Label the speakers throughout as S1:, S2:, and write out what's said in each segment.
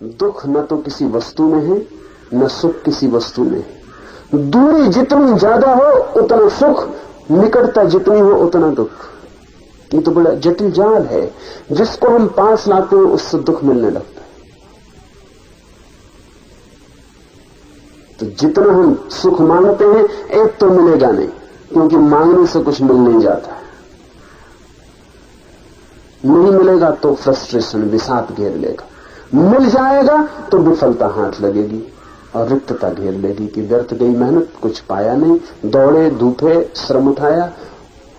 S1: दुख न तो किसी वस्तु में है, न सुख किसी वस्तु में है। दूरी जितनी ज्यादा हो उतना सुख, निकटता जितनी हो उतना दुख। ये तो बड़ा जटिल जाल है। जिसको हम पास लाते हैं उससे दुख मिलने लगता है। तो जितना हम सुख मांगते हैं एक तो मिलेगा नहीं, क्योंकि मांगने से कुछ मिल नहीं जाता है। नहीं मिलेगा तो फ्रस्ट्रेशन, विषाद घेर लेगा। मिल जाएगा तो विफलता हाथ लगेगी और रिक्तता घेर लेगी कि व्यर्थ गई मेहनत, कुछ पाया नहीं, दौड़े धूपे श्रम उठाया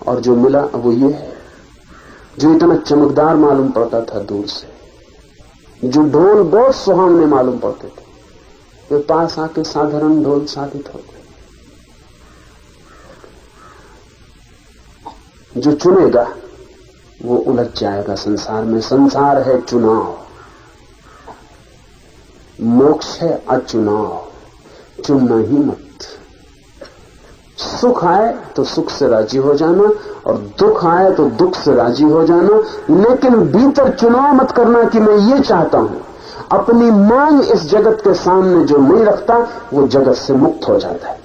S1: और जो मिला वो ये है। जो इतना चमकदार मालूम पड़ता था दूर से, जो ढोल बहुत सुहावने मालूम पड़ते थे, वे पास आके साधारण ढोल साबित होते। जो चुनेगा वो उलझ जाएगा संसार में। संसार है चुनाव, मोक्ष है अचुनाव। चुनना ही मत। सुख आए तो सुख से राजी हो जाना और दुख आए तो दुख से राजी हो जाना, लेकिन भीतर चुनाव मत करना कि मैं ये चाहता हूं। अपनी मांग इस जगत के सामने जो नहीं रखता वो जगत से मुक्त हो जाता है।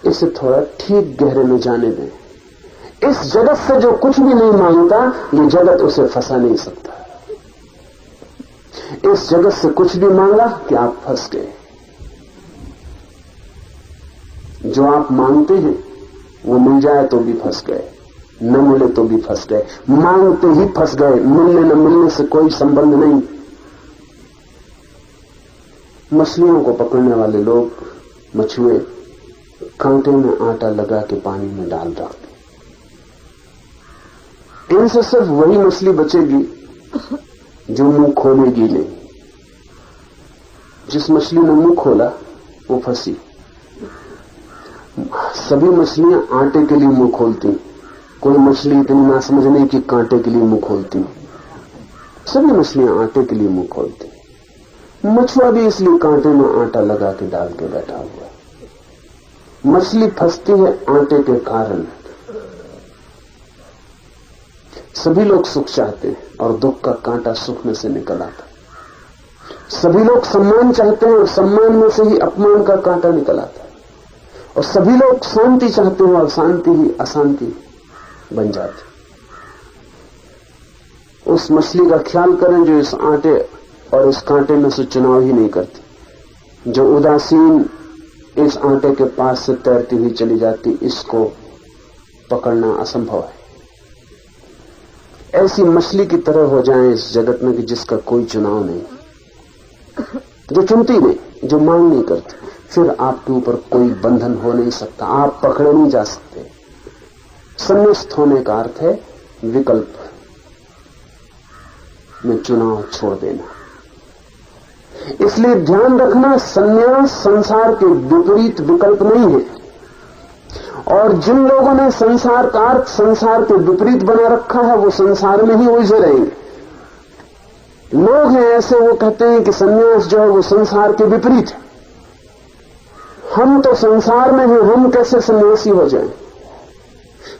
S1: इसे थोड़ा ठीक गहरे में जाने दें। इस जगत से जो कुछ भी नहीं मांगता, ये जगत उसे फंसा नहीं सकता। इस जगत से कुछ भी मांगा कि आप फंस गए। जो आप मांगते हैं वो मिल जाए तो भी फंस गए, न मिले तो भी फंस गए। मांगते ही फंस गए, मिलने न मिलने से कोई संबंध नहीं। मछलियों को पकड़ने वाले लोग मछुए कांटे में आटा लगा के पानी में डाल डालते। इनसे सिर्फ वही मछली बचेगी जो मुंह खोलेगी नहीं। जिस मछली ने मुंह खोला वो फंसी। सभी मछलियां आटे के लिए मुंह खोलती, कोई मछली इतनी ना समझ नहीं कि कांटे के लिए मुंह खोलती। सभी मछलियां आटे के लिए मुंह खोलती। मछुआ भी इसलिए कांटे में आटा लगा के डाल के बैठा हुआ। मछली फंसती है आटे के कारण। सभी लोग सुख चाहते हैं और दुख का कांटा सुख में से निकल आता। सभी लोग सम्मान चाहते हैं और सम्मान में से ही अपमान का कांटा निकल आता है। और सभी लोग शांति चाहते हैं और शांति ही अशांति बन जाती। उस मछली का ख्याल करें जो इस आटे और इस कांटे में से चुनाव ही नहीं करती, जो उदासीन इस आटे के पास से तैरती हुई चली जाती। इसको पकड़ना असंभव है। ऐसी मछली की तरह हो जाएं इस जगत में कि जिसका कोई चुनाव नहीं, जो चुनती नहीं, जो मांग नहीं करती। फिर आपके ऊपर कोई बंधन हो नहीं सकता, आप पकड़े नहीं जा सकते। संन्यास्त होने का अर्थ है विकल्प में चुनाव छोड़ देना। इसलिए ध्यान रखना, संन्यास संसार के विपरीत विकल्प नहीं है। और जिन लोगों ने संसार का अर्थ संसार के विपरीत बना रखा है वो संसार में ही उलझे रहेंगे। लोग हैं ऐसे, वो कहते हैं कि संन्यास जो है वो संसार के विपरीत है। हम तो संसार में हैं, हम कैसे सन्यासी हो जाएं?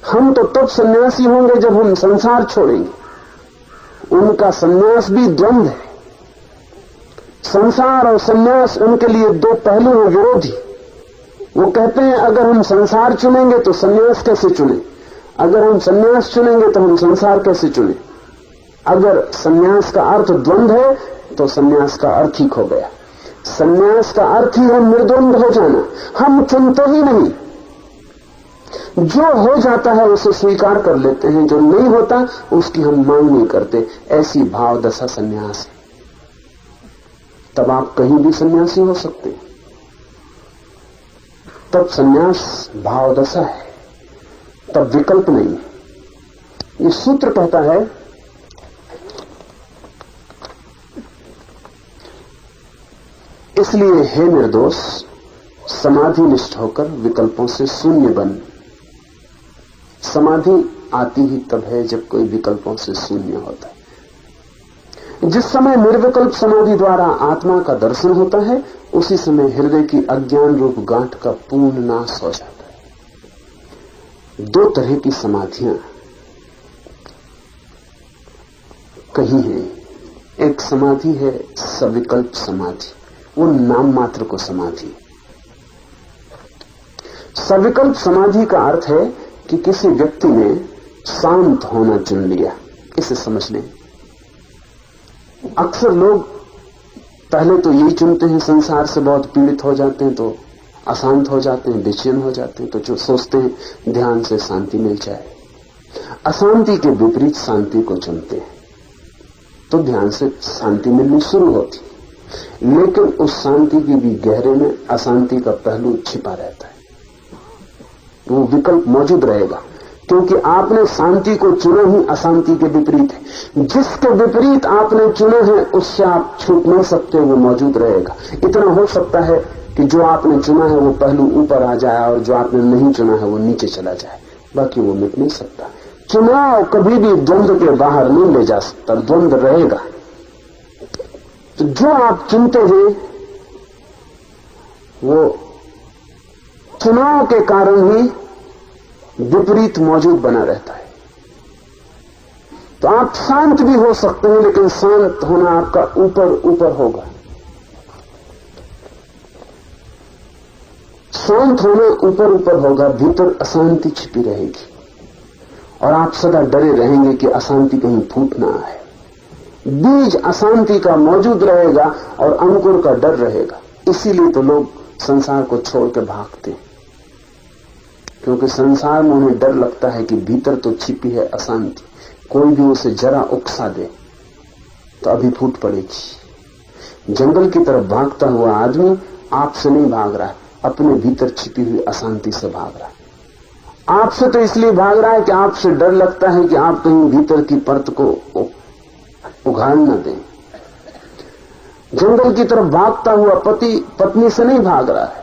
S1: हम तो तब सन्यासी होंगे जब हम संसार छोड़ेंगे। उनका सन्यास भी द्वंद्व है। संसार और सन्यास उनके लिए दो पहलू हैं, विरोधी। वो कहते हैं अगर हम संसार चुनेंगे तो सन्यास कैसे चुने, अगर हम सन्यास चुनेंगे तो हम संसार कैसे चुने। अगर सन्यास का अर्थ द्वंद्व है तो सन्यास का अर्थ ही खो गया। सन्यास का अर्थ ही है निर्द्वंद हो जाना। हम चुनते ही नहीं, जो हो जाता है उसे स्वीकार कर लेते हैं, जो नहीं होता उसकी हम मांग नहीं करते। ऐसी भाव दशा सन्यास है। तब आप कहीं भी सन्यासी हो सकते हैं। तब सन्यास भाव दशा है, तब विकल्प नहीं। ये सूत्र कहता है इसलिए हे निर्दोष, समाधि निष्ठ होकर विकल्पों से शून्य बन। समाधि आती ही तब है जब कोई विकल्पों से शून्य होता है। जिस समय निर्विकल्प समाधि द्वारा आत्मा का दर्शन होता है उसी समय हृदय की अज्ञान रूप गांठ का पूर्ण नाश हो जाता है। दो तरह की समाधियां कही हैं। एक समाधि है सविकल्प समाधि, वो नाम मात्र को समाधि। सविकल्प समाधि का अर्थ है कि किसी व्यक्ति ने शांत होना चुन लिया। इसे समझ लें। अक्सर लोग पहले तो यही चुनते हैं, संसार से बहुत पीड़ित हो जाते हैं तो अशांत हो जाते हैं, बेचैन हो जाते हैं, तो जो सोचते हैं ध्यान से शांति मिल जाए। अशांति के विपरीत शांति को चुनते हैं तो ध्यान से शांति मिलनी शुरू होती, लेकिन उस शांति की भी गहरे में अशांति का पहलू छिपा रहता है। वो विकल्प मौजूद रहेगा क्योंकि आपने शांति को चुना ही अशांति के विपरीत है। जिसके विपरीत आपने चुना है उससे आप छूट नहीं सकते, वो मौजूद रहेगा। इतना हो सकता है कि जो आपने चुना है वो पहलू ऊपर आ जाए और जो आपने नहीं चुना है वो नीचे चला जाए, बाकी वो मिट नहीं सकता। चुनाव कभी भी द्वंद्व के बाहर नहीं ले जा सकता, द्वंद्व रहेगा। तो जो आप चुनते हैं वो चुनाव के कारण ही विपरीत मौजूद बना रहता है। तो आप शांत भी हो सकते हैं, लेकिन शांत होना आपका ऊपर ऊपर होगा। शांत होना ऊपर ऊपर होगा, भीतर अशांति छिपी रहेगी और आप सदा डरे रहेंगे कि अशांति कहीं फूट ना आए। बीज अशांति का मौजूद रहेगा और अंकुर का डर रहेगा। इसीलिए तो लोग संसार को छोड़ के भागते हैं, क्योंकि संसार में उन्हें डर लगता है कि भीतर तो छिपी है अशांति, कोई भी उसे जरा उकसा दे तो अभी फूट पड़ेगी। जंगल की तरफ भागता हुआ आदमी आपसे नहीं भाग रहा है, अपने भीतर छिपी हुई अशांति से भाग रहा है। आपसे तो इसलिए भाग रहा है कि आपसे डर लगता है कि आप कहीं भीतर की परत को उघाड़ न दें। जंगल की तरफ भागता हुआ पति पत्नी से नहीं भाग रहा है।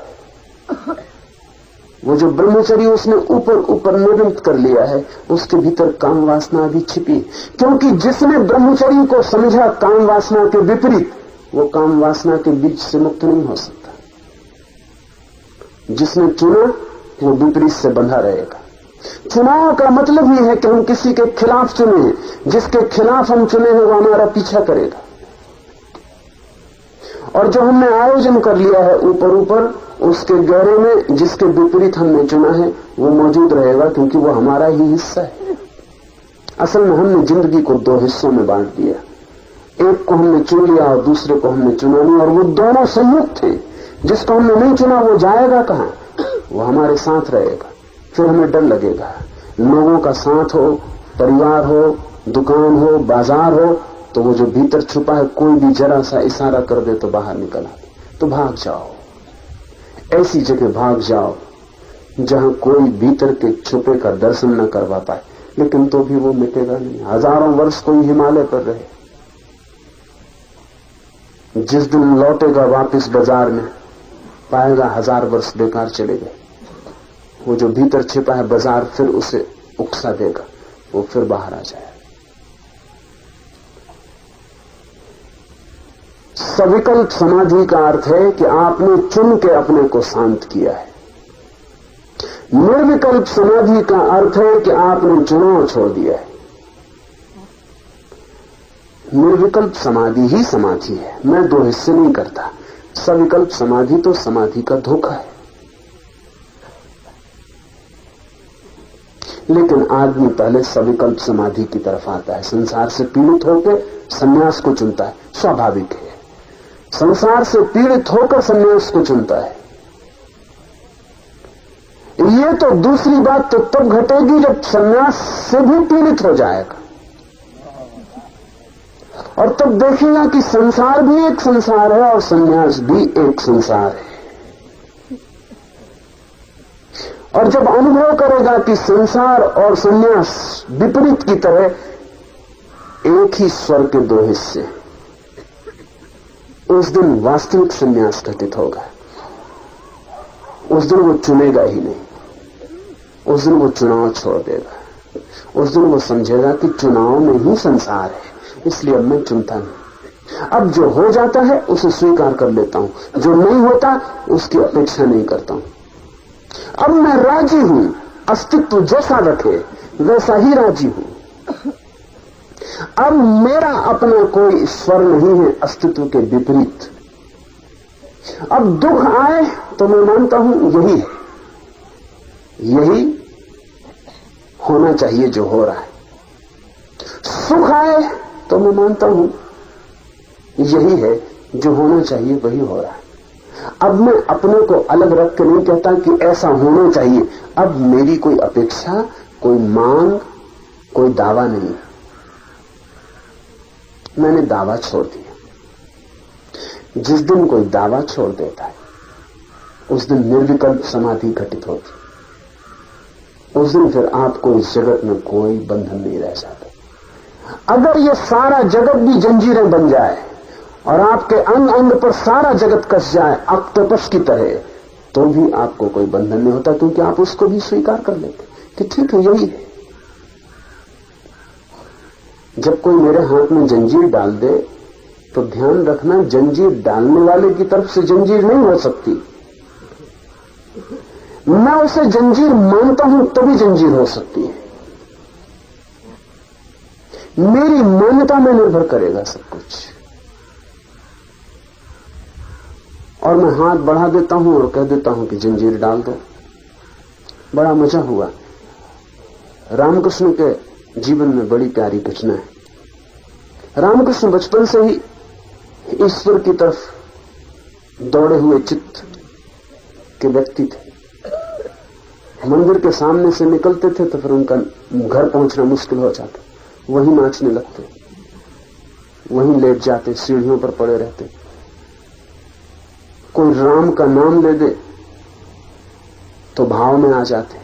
S1: वो जो ब्रह्मचर्य उसने ऊपर ऊपर निर्मित कर लिया है, उसके भीतर काम वासना भी छिपी, क्योंकि जिसने ब्रह्मचर्य को समझा काम वासना के विपरीत, वो काम वासना के बीच से मुक्त नहीं हो सकता। जिसने चुना वो विपरीत से बंधा रहेगा। चुनाव का मतलब ही है कि हम किसी के खिलाफ चुने हैं, जिसके खिलाफ हम चुने हैं वो हमारा पीछा करेगा। और जो हमने आयोजन कर लिया है ऊपर ऊपर, उसके गहरे में जिसके विपरीत हमने चुना है वो मौजूद रहेगा, क्योंकि वो हमारा ही हिस्सा है। असल में हमने जिंदगी को दो हिस्सों में बांट दिया, एक को हमने चुन लिया और दूसरे को हमने चुना नहीं, और वो दोनों संयुक्त हैं। जिसको हमने नहीं चुना वो जाएगा कहां? वो हमारे साथ रहेगा। फिर हमें डर लगेगा। लोगों का साथ हो, परिवार हो, दुकान हो, बाजार हो, तो वो जो भीतर छुपा है कोई भी जरा सा इशारा कर दे तो बाहर निकल आते। तो भाग जाओ, ऐसी जगह भाग जाओ जहां कोई भीतर के छुपे का दर्शन न करवा पाए, लेकिन तो भी वो मिटेगा नहीं। हजारों वर्ष कोई हिमालय पर रहे, जिस दिन लौटेगा वापस बाजार में पाएगा 1000 वर्ष बेकार चले गए। वो जो भीतर छिपा है बाजार फिर उसे उकसा देगा, वो फिर बाहर आ जाए। सविकल्प समाधि का अर्थ है कि आपने चुन के अपने को शांत किया है। निर्विकल्प समाधि का अर्थ है कि आपने चुनाव छोड़ दिया है। निर्विकल्प समाधि ही समाधि है, मैं दो हिस्से नहीं करता। सविकल्प समाधि तो समाधि का धोखा है। लेकिन आदमी पहले सविकल्प समाधि की तरफ आता है। संसार से पीड़ित होकर संन्यास को चुनता है, स्वाभाविक है। संसार से पीड़ित होकर संन्यास को चुनता है। ये तो दूसरी बात तो तब घटेगी जब संन्यास से भी पीड़ित हो जाएगा, और तब देखेगा कि संसार भी एक संसार है और संन्यास भी एक संसार है। और जब अनुभव करेगा कि संसार और संन्यास विपरीत की तरह एक ही स्वर के दो हिस्से, उस दिन वास्तविक संन्यास घटित होगा। उस दिन वो चुनेगा ही नहीं, उस दिन वो चुनाव छोड़ देगा। उस दिन वो समझेगा कि चुनाव में ही संसार है, इसलिए अब मैं चुनता नहीं। अब जो हो जाता है उसे स्वीकार कर लेता हूं, जो नहीं होता उसकी अपेक्षा नहीं करता हूं। अब मैं राजी हूं, अस्तित्व जैसा रखे वैसा ही राजी हूं। अब मेरा अपना कोई स्वर नहीं है अस्तित्व के विपरीत। अब दुख आए तो मैं मानता हूं यही होना चाहिए जो हो रहा है। सुख आए तो मैं मानता हूं यही है जो होना चाहिए वही हो रहा है। अब मैं अपने को अलग रख के नहीं कहता कि ऐसा होना चाहिए। अब मेरी कोई अपेक्षा, कोई मांग, कोई दावा नहीं। मैंने दावा छोड़ दिया। जिस दिन कोई दावा छोड़ देता है उस दिन निर्विकल्प समाधि घटित होती। उस दिन फिर आपको इस जगत में कोई बंधन नहीं रह जाता। अगर ये सारा जगत भी जंजीरें बन जाए और आपके अंग अंग पर सारा जगत कस जाए ऑक्टोपस की तरह, तो भी आपको कोई बंधन नहीं होता, क्योंकि आप उसको भी स्वीकार कर लेते कि ठीक है यही है। जब कोई मेरे हाथ में जंजीर डाल दे तो ध्यान रखना, जंजीर डालने वाले की तरफ से जंजीर नहीं हो सकती। मैं उसे जंजीर मानता हूं तभी जंजीर हो सकती है। मेरी मान्यता में निर्भर करेगा सब कुछ। और मैं हाथ बढ़ा देता हूं और कह देता हूं कि जंजीर डाल दो। बड़ा मजा हुआ। रामकृष्ण के जीवन में बड़ी प्यारी घटना है। रामकृष्ण बचपन से ही ईश्वर की तरफ दौड़े हुए चित्त के व्यक्ति थे। मंदिर के सामने से निकलते थे तो फिर उनका घर पहुंचना मुश्किल हो जाता। वहीं नाचने लगते, वहीं लेट जाते, सीढ़ियों पर पड़े रहते। कोई राम का नाम ले दे तो भाव में आ जाते।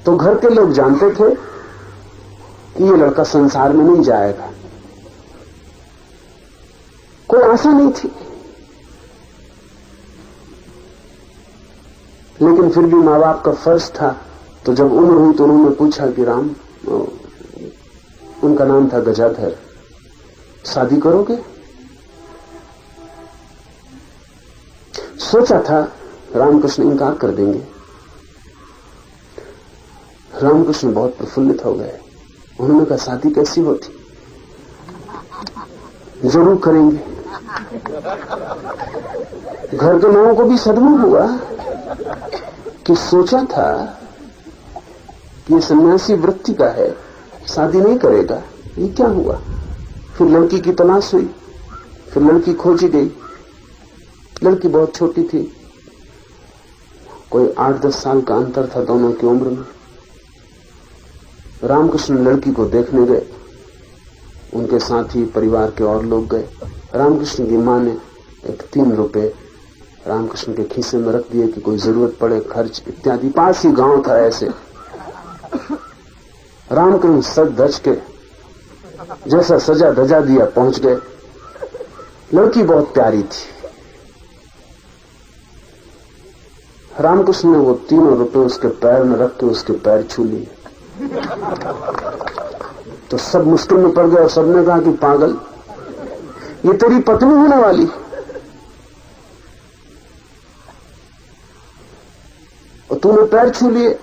S1: तो घर के लोग जानते थे कि ये लड़का संसार में नहीं जाएगा। कोई आशा नहीं थी, लेकिन फिर भी मां बाप का फर्ज था। तो जब उम्र हुई तो उन्होंने पूछा कि राम, उनका नाम था गजाधर, शादी करोगे? सोचा था रामकृष्ण इनकार कर देंगे। रामकृष्ण बहुत प्रफुल्लित हो गए। उन्होंने कहा शादी कैसी होती? जरूर करेंगे। घर के लोगों को भी सदमा हुआ कि सोचा था कि ये सन्यासी वृत्ति का है, शादी नहीं करेगा, ये क्या हुआ? फिर लड़की की तलाश हुई, फिर लड़की खोजी गई। लड़की बहुत छोटी थी, कोई 8-10 साल का अंतर था दोनों की उम्र में। रामकृष्ण लड़की को देखने गए, उनके साथ ही परिवार के और लोग गए। रामकृष्ण की मां ने एक 3 रुपए रामकृष्ण के खीसे में रख दिए कि कोई जरूरत पड़े, खर्च इत्यादि। पास ही गांव था ऐसे। रामकृष्ण सज धज के जैसा सजा धजा दिया पहुंच गए। लड़की बहुत प्यारी थी। रामकृष्ण ने वो 3 रुपए उसके पैर में रख के उसके पैर छू लिए। तो सब मुश्किल में पड़ गए और सबने कहा कि पागल, ये तेरी पत्नी होने वाली, और तूने पैर छू लिए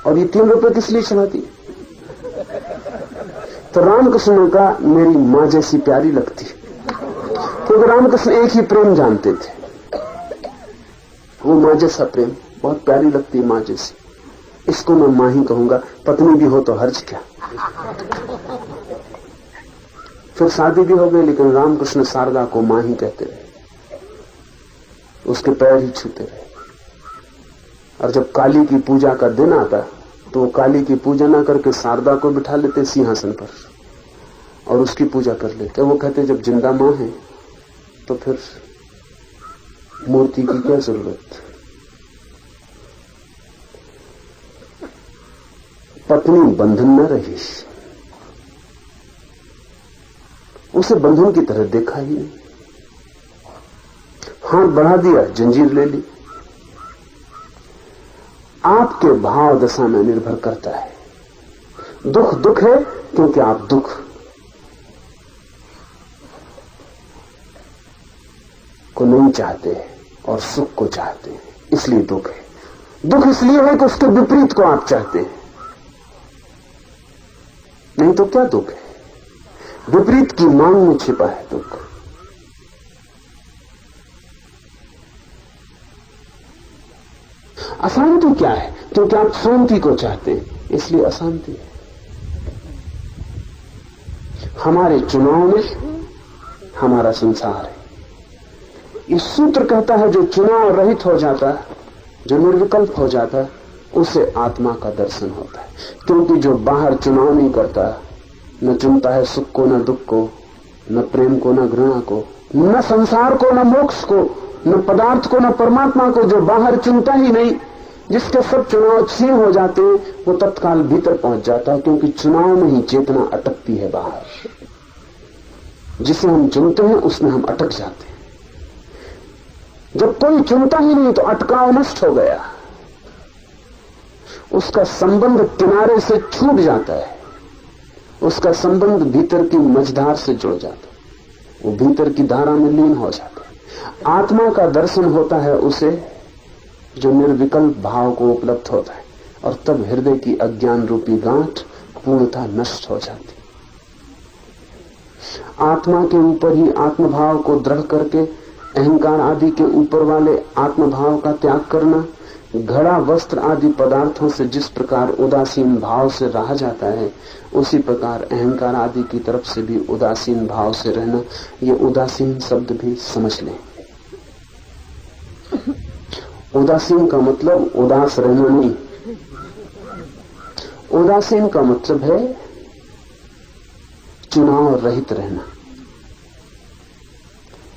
S1: और ये 3 रुपए किस लिए चढ़ा दिए? तो रामकृष्ण ने कहा मेरी मां जैसी प्यारी लगती, क्योंकि रामकृष्ण एक ही प्रेम जानते थे, वो मां जैसा प्रेम। बहुत प्यारी लगती है मां जैसी, इसको मैं मां ही कहूंगा, पत्नी भी हो तो हर्ज क्या। फिर शादी भी हो गई, लेकिन रामकृष्ण शारदा को मां ही कहते रहे, उसके पैर ही छूते रहे। और जब काली की पूजा का दिन आता तो वो काली की पूजा ना करके शारदा को बिठा लेते सिंहासन पर और उसकी पूजा कर लेते। वो कहते जब जिंदा मां है तो फिर मूर्ति की क्या जरूरत। पत्नी बंधन न रही, उसे बंधन की तरह देखा ही नहीं। हाथ बढ़ा दिया, जंजीर ले ली। आपके भाव दशा में निर्भर करता है। दुख दुख है क्योंकि आप दुख को नहीं चाहते और सुख को चाहते हैं, इसलिए दुख है। दुख इसलिए है कि उसके विपरीत को आप चाहते हैं, नहीं तो क्या दुख है। विपरीत की मांग में छिपा है दुख। अशांति क्या है? क्योंकि आप शांति को चाहते हैं, इसलिए अशांति है। हमारे चुनाव में हमारा संसार है। इस सूत्र कहता है जो चुनाव रहित हो जाता है, जो निर्विकल्प हो जाता है, उसे आत्मा का दर्शन होता है। क्योंकि जो बाहर चुनाव नहीं करता, न चुनता है सुख को न दुख को, न प्रेम को न घृणा को, न संसार को न मोक्ष को, न पदार्थ को न परमात्मा को, जो बाहर चुनता ही नहीं, जिसके सब चुनाव क्षीण हो जाते हैं, वो तत्काल भीतर पहुंच जाता है। क्योंकि चुनाव में ही चेतना अटकती है बाहर। जिसे हम चुनते हैं उसमें हम अटक जाते हैं। जब कोई चुनता ही नहीं तो अटकाव नष्ट हो गया, उसका संबंध किनारे से छूट जाता है, उसका संबंध भीतर की मझधार से जुड़ जाता है, वो भीतर की धारा में लीन हो जाता है। आत्मा का दर्शन होता है उसे जो निर्विकल्प भाव को उपलब्ध होता है, और तब हृदय की अज्ञान रूपी गांठ पूर्णतः नष्ट हो जाती। आत्मा के ऊपर ही आत्मभाव को दृढ़ करके अहंकार आदि के ऊपर वाले आत्मभाव का त्याग करना, घड़ा वस्त्र आदि पदार्थों से जिस प्रकार उदासीन भाव से रहा जाता है, उसी प्रकार अहंकार आदि की तरफ से भी उदासीन भाव से रहना। ये उदासीन शब्द भी समझ लें। उदासीन का मतलब उदास रहना नहीं। उदासीन का मतलब है चुनाव रहित रहना।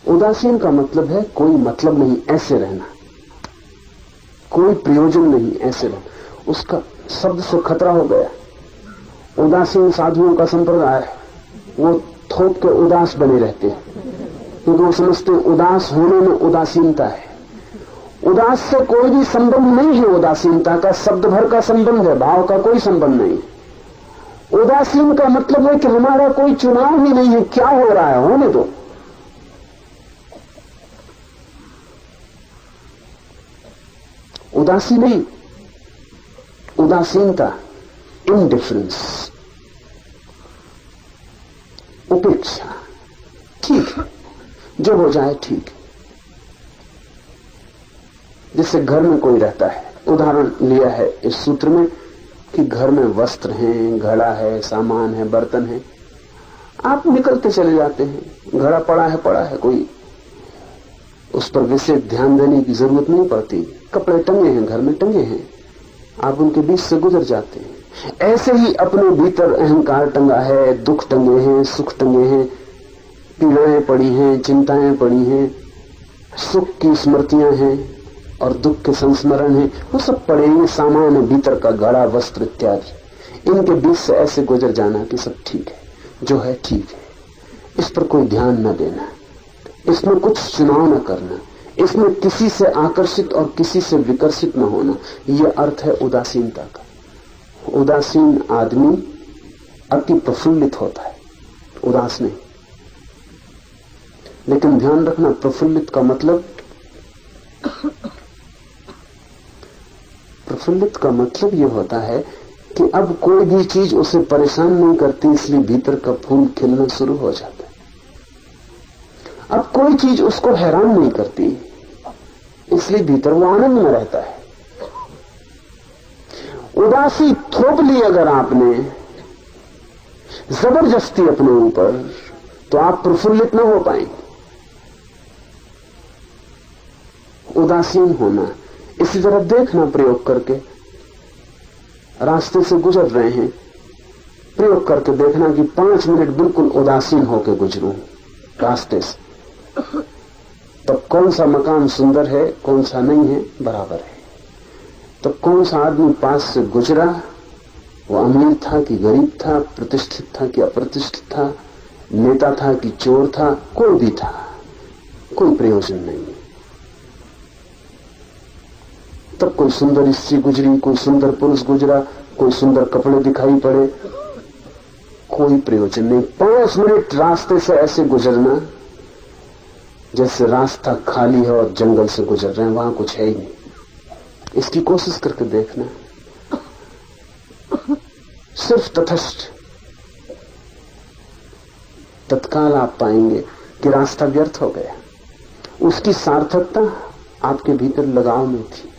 S1: उदासीन का मतलब है कोई मतलब नहीं, ऐसे रहना, कोई प्रयोजन नहीं, ऐसे रहना। उसका शब्द से खतरा हो गया। उदासीन साधुओं का संप्रदाय है, वो थोक के उदास बने रहते हैं, क्योंकि वो समझते हैं उदास होने में उदासीनता है। उदास से कोई भी संबंध नहीं है। उदासीनता का शब्द भर का संबंध है, भाव का कोई संबंध नहीं। उदासीन का मतलब है कि हमारा कोई चुनाव ही नहीं है, क्या हो रहा है होने दो। उदासी नहीं, उदासीनता, इनडिफरेंस, उपेक्षा। ठीक है, जो हो जाए ठीक है। जैसे घर में कोई रहता है, उदाहरण लिया है इस सूत्र में कि घर में वस्त्र हैं, घड़ा है, सामान है, बर्तन है, आप निकलते चले जाते हैं। घड़ा पड़ा है, कोई उस पर विशेष ध्यान देने की जरूरत नहीं पड़ती। कपड़े टंगे हैं, घर में टंगे हैं, आप उनके बीच से गुजर जाते हैं। ऐसे ही अपने भीतर अहंकार टंगा है, दुख टंगे हैं, सुख टंगे हैं, पीड़ाएं पड़ी हैं, चिंताएं पड़ी हैं, सुख की स्मृतियां हैं और दुख के संस्मरण हैं, वो सब पड़े हैं। सामान है, भीतर का घड़ा, वस्त्र इत्यादि, इनके बीच से ऐसे गुजर जाना कि सब ठीक है, जो है ठीक है, इस पर कोई ध्यान न देना, इसमें कुछ चुनाव न करना, इसमें किसी से आकर्षित और किसी से विकर्षित न होना। यह अर्थ है उदासीनता का। उदासीन आदमी अति प्रफुल्लित होता है, उदास नहीं। लेकिन ध्यान रखना, प्रफुल्लित का मतलब यह होता है कि अब कोई भी चीज उसे परेशान नहीं करती, इसलिए भीतर का फूल खिलना शुरू हो जाता है। अब कोई चीज उसको हैरान नहीं करती, इसलिए भीतर वो आनंद में रहता है। उदासी थोप ली अगर आपने जबरदस्ती अपने ऊपर, तो आप प्रफुल्लित न हो पाएंगे। उदासीन होना, इसी तरह देखना, प्रयोग करके रास्ते से गुजर रहे हैं, प्रयोग करके देखना कि 5 मिनट बिल्कुल उदासीन होकर गुजरूं रास्ते से, तो कौन सा मकान सुंदर है, कौन सा नहीं है, बराबर है। तो कौन सा आदमी पास से गुजरा, वो अमीर था कि गरीब था, प्रतिष्ठित था कि अप्रतिष्ठित था, नेता था कि चोर था, कोई भी था, कोई प्रयोजन नहीं। तब कोई सुंदर स्त्री गुजरी, कोई सुंदर पुरुष गुजरा, कोई सुंदर कपड़े दिखाई पड़े, कोई प्रयोजन नहीं। 5 मिनट रास्ते से ऐसे गुजरना जैसे रास्ता खाली है और जंगल से गुजर रहे हैं, वहां कुछ है ही नहीं। इसकी कोशिश करके देखना, सिर्फ तटस्थ, तत्काल आप पाएंगे कि रास्ता व्यर्थ हो गया। उसकी सार्थकता आपके भीतर लगाव में थी।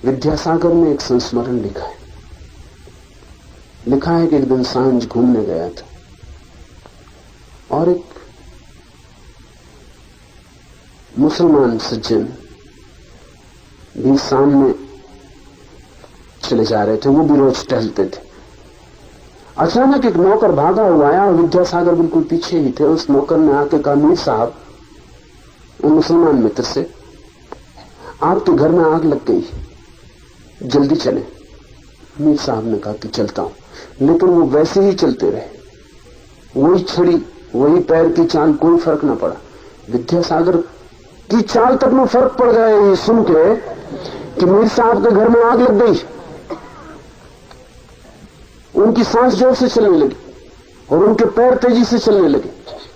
S1: विद्यासागर ने एक संस्मरण लिखा है। लिखा है कि एक दिन सांझ घूमने गया था और एक मुसलमान सज्जन भी सामने चले जा रहे थे, वो भी रोज टहलते थे। अचानक एक नौकर भागा हुआ आया और विद्यासागर बिल्कुल पीछे ही थे। उस नौकर ने आके कहा, मीर साहब, मुसलमान मित्र से, आपके घर में आग लग गई, जल्दी चले। मीर साहब ने कहा कि चलता हूं, लेकिन वो वैसे ही चलते रहे, वही छड़ी, वही पैर की चाल, कोई फर्क ना पड़ा। विद्यासागर की चाल तक में फर्क पड़ गया ये सुन के कि मीर साहब के घर में आग लग गई। उनकी सांस जोर से चलने लगी और उनके पैर तेजी से चलने लगे,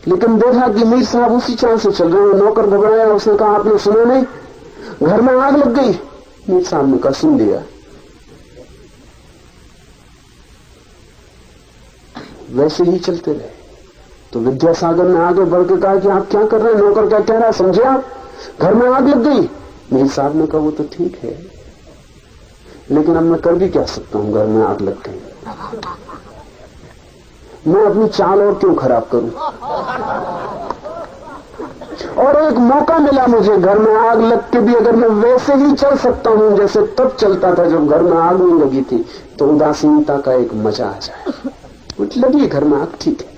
S1: लेकिन देखा कि मीर साहब उसी चाल से चल रहे हैं। नौकर घबराया, उसने कहा, आपने सुना नहीं, घर में आग लग गई। मीर साहब ने कहा, सुन लिया। वैसे ही चलते रहे। तो विद्यासागर ने आगे बढ़ के कहा कि आप क्या कर रहे हैं? नौकर क्या कह रहा है समझे आप? घर में आग लग गई। मीर साहब ने कहा, वो तो ठीक है, लेकिन अब मैं कर भी क्या सकता हूं, घर में आग लग गई। मैं अपनी चाल और क्यों खराब करूं? और एक मौका मिला मुझे, घर में आग लग के भी अगर मैं वैसे ही चल सकता हूं जैसे तब चलता था जब घर में आग नहीं लगी थी, तो उदासीनता का एक मजा आ जाए। लगी घर में आग, ठीक है,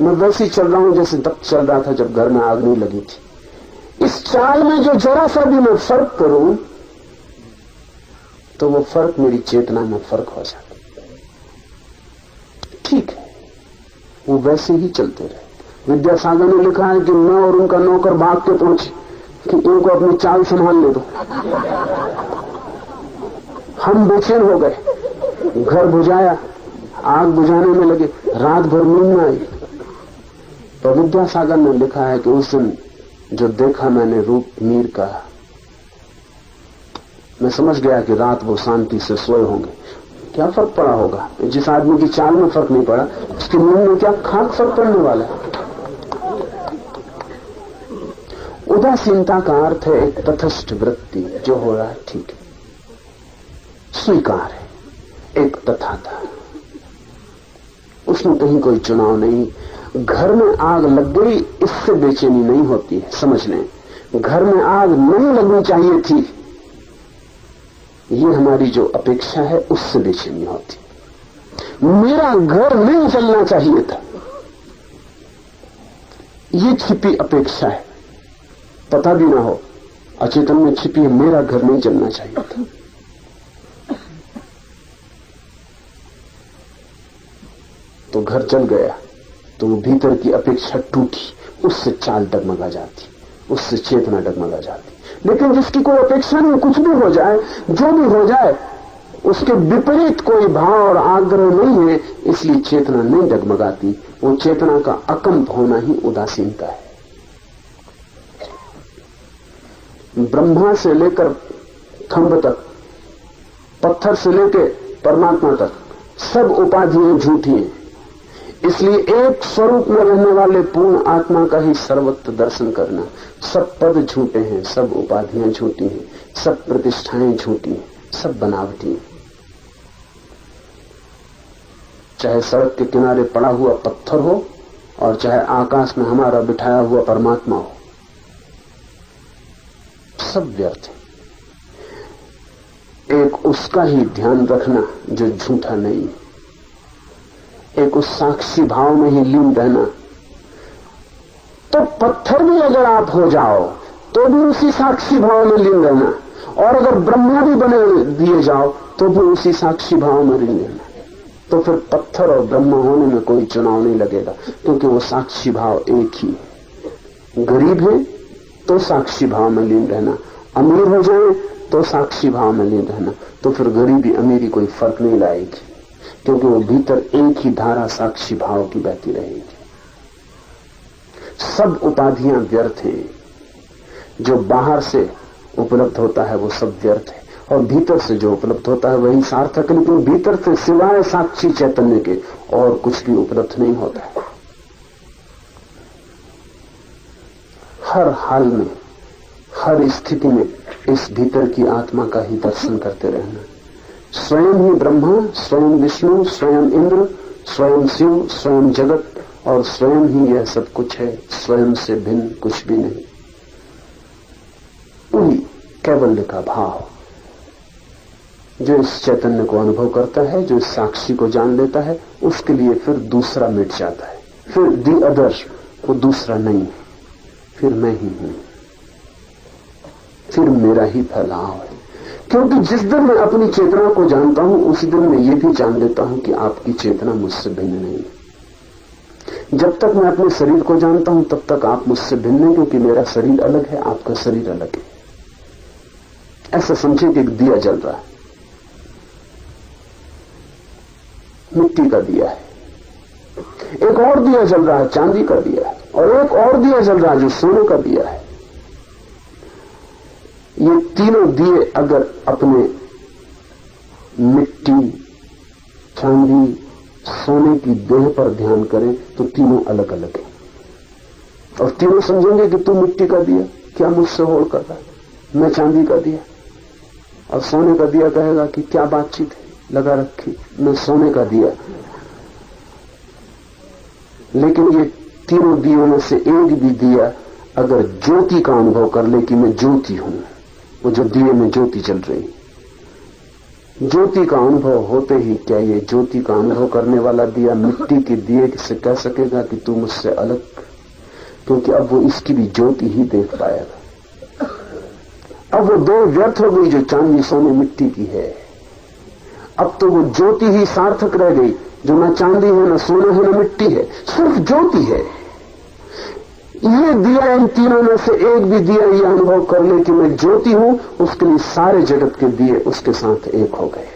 S1: मैं वैसे ही चल रहा हूं जैसे तब चल रहा था जब घर में आग नहीं लगी थी। इस चाल में जो जरा सा भी मैं फर्क करूं तो वो फर्क मेरी चेतना में फर्क हो जाता। ठीक है, वो वैसे ही चलते रहे। विद्यासागर ने लिखा है कि मैं और उनका नौकर भाग के पहुंचे कि इनको अपनी चाल संभालने दो। हम बेचैन हो गए, घर बुझाया, आग बुझाने में लगे, रात भर नींद न आई। तो विद्यासागर ने लिखा है कि उस दिन जो देखा मैंने रूप मीर का, मैं समझ गया कि रात वो शांति से सोए होंगे। क्या फर्क पड़ा होगा? जिस आदमी की चाल में फर्क नहीं पड़ा, उसकी नींद में क्या खाक फर्क पड़ने वाला है? उदासीनता का अर्थ है एक तटस्थ वृत्ति, जो हो रहा है ठीक है, स्वीकार है, एक तथाता, उसमें कहीं कोई चुनाव नहीं। घर में आग लग गई, इससे बेचैनी नहीं होती है, समझ लें। घर में आग नहीं लगनी चाहिए थी, ये हमारी जो अपेक्षा है उससे बेचैनी होती। मेरा घर नहीं जलना चाहिए था, ये छिपी अपेक्षा है, पता भी ना हो, अचेतन में छिपी है, मेरा घर नहीं जलना चाहिए था। तो घर जल गया, तो वो भीतर की अपेक्षा टूटी, उससे चाल डगमगा जाती, उससे चेतना डगमगा जाती। लेकिन जिसकी कोई अपेक्षा नहीं, कुछ भी हो जाए, जो भी हो जाए, उसके विपरीत कोई भाव और आग्रह नहीं है, इसलिए चेतना नहीं डगमगाती। वो चेतना का अकंप होना ही उदासीनता है। ब्रह्मा से लेकर खंभ तक, पत्थर से लेकर परमात्मा तक, सब उपाधियां झूठी हैं। इसलिए एक स्वरूप में रहने वाले पूर्ण आत्मा का ही सर्वत्र दर्शन करना। सब पद झूठे हैं, सब उपाधियां झूठी हैं, सब प्रतिष्ठाएं झूठी हैं, सब बनावटी हैं। चाहे सड़क के किनारे पड़ा हुआ पत्थर हो और चाहे आकाश में हमारा बिठाया हुआ परमात्मा हो, सब व्यर्थ है। एक उसका ही ध्यान रखना जो झूठा नहीं है, एक उस साक्षी भाव में ही लीन रहना। तो पत्थर भी अगर आप हो जाओ तो भी उसी साक्षी भाव में लीन रहना, और अगर ब्रह्मा भी बने दिए जाओ तो भी उसी साक्षी भाव में लीन रहना। तो फिर पत्थर और ब्रह्मा होने में कोई चुनाव नहीं लगेगा, क्योंकि वो साक्षी भाव एक ही है। गरीब है तो साक्षी भाव में लीन रहना, अमीर हो जाए तो साक्षी भाव में लीन रहना। तो फिर गरीबी अमीरी कोई फर्क नहीं लाएगी, क्योंकि वो भीतर एक ही धारा साक्षी भाव की बहती रहेगी। सब उपाधियां व्यर्थ हैं, जो बाहर से उपलब्ध होता है वो सब व्यर्थ है, और भीतर से जो उपलब्ध होता है वही सार्थक, लेकिन भीतर से सिवाय साक्षी चैतन्य के और कुछ भी उपलब्ध नहीं होता है। हर हाल में, हर स्थिति में इस भीतर की आत्मा का ही दर्शन करते रहना। स्वयं ही ब्रह्मा, स्वयं विष्णु, स्वयं इंद्र, स्वयं शिव, स्वयं जगत और स्वयं ही यह सब कुछ है, स्वयं से भिन्न कुछ भी नहीं। वही कैवल्य का भाव जो इस चैतन्य को अनुभव करता है, जो इस साक्षी को जान लेता है, उसके लिए फिर दूसरा मिट जाता है। फिर दी अदर, वो दूसरा नहीं है, फिर मैं ही हूं, फिर मेरा ही फैलाव है। क्योंकि जिस दिन मैं अपनी चेतना को जानता हूं उसी दिन मैं ये भी जान लेता हूं कि आपकी चेतना मुझसे भिन्न नहीं है। जब तक मैं अपने शरीर को जानता हूं तब तक आप मुझसे भिन्न हैं, क्योंकि मेरा शरीर अलग है, आपका शरीर अलग है। ऐसा समझे कि एक दिया जल रहा है, मिट्टी का दिया है, एक और दिया जल रहा है, चांदी का दिया है, और एक और दिया जल रहा है जो सोने का दिया है। ये तीनों दिए अगर अपने मिट्टी, चांदी, सोने की देह पर ध्यान करें तो तीनों अलग अलग हैं, और तीनों समझेंगे कि तू मिट्टी का दिया, क्या मुझसे होड़ कर रहा है, मैं चांदी का दिया। और सोने का दिया कहेगा कि क्या बातचीत है लगा रखी, मैं सोने का दिया। लेकिन ये तीनों दियों में से एक भी दिया अगर ज्योति का अनुभव कर ले कि मैं ज्योति हूं, वो जो दिए में ज्योति चल रही, ज्योति का अनुभव होते ही क्या ये ज्योति का अनुभव करने वाला दिया मिट्टी के दिए से कह सकेगा कि तू मुझसे अलग, क्योंकि अब वो इसकी भी ज्योति ही देख पाएगा। अब वो दो व्यर्थ हो गई जो चांदी सोने मिट्टी की है। अब तो वो ज्योति ही सार्थक रह गई, जो ना चांदी है, ना सोना है, ना मिट्टी है, सिर्फ ज्योति है। ये दिया, इन तीनों में से एक भी दिया ये अनुभव कर ले कि मैं ज्योति हूं, उसके लिए सारे जगत के दिए उसके साथ एक हो गए।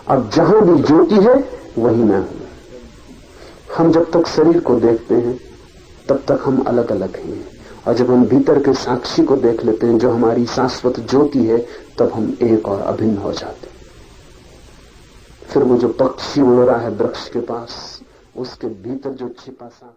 S1: अब जहां भी ज्योति है वही मैं हूं। हम जब तक शरीर को देखते हैं तब तक हम अलग अलग हैं, और जब हम भीतर के साक्षी को देख लेते हैं जो हमारी शाश्वत ज्योति है, तब हम एक और अभिन्न हो जाते हैं। फिर वो जो पक्षी उड़ रहा है वृक्ष के पास, उसके भीतर जो छिपा सा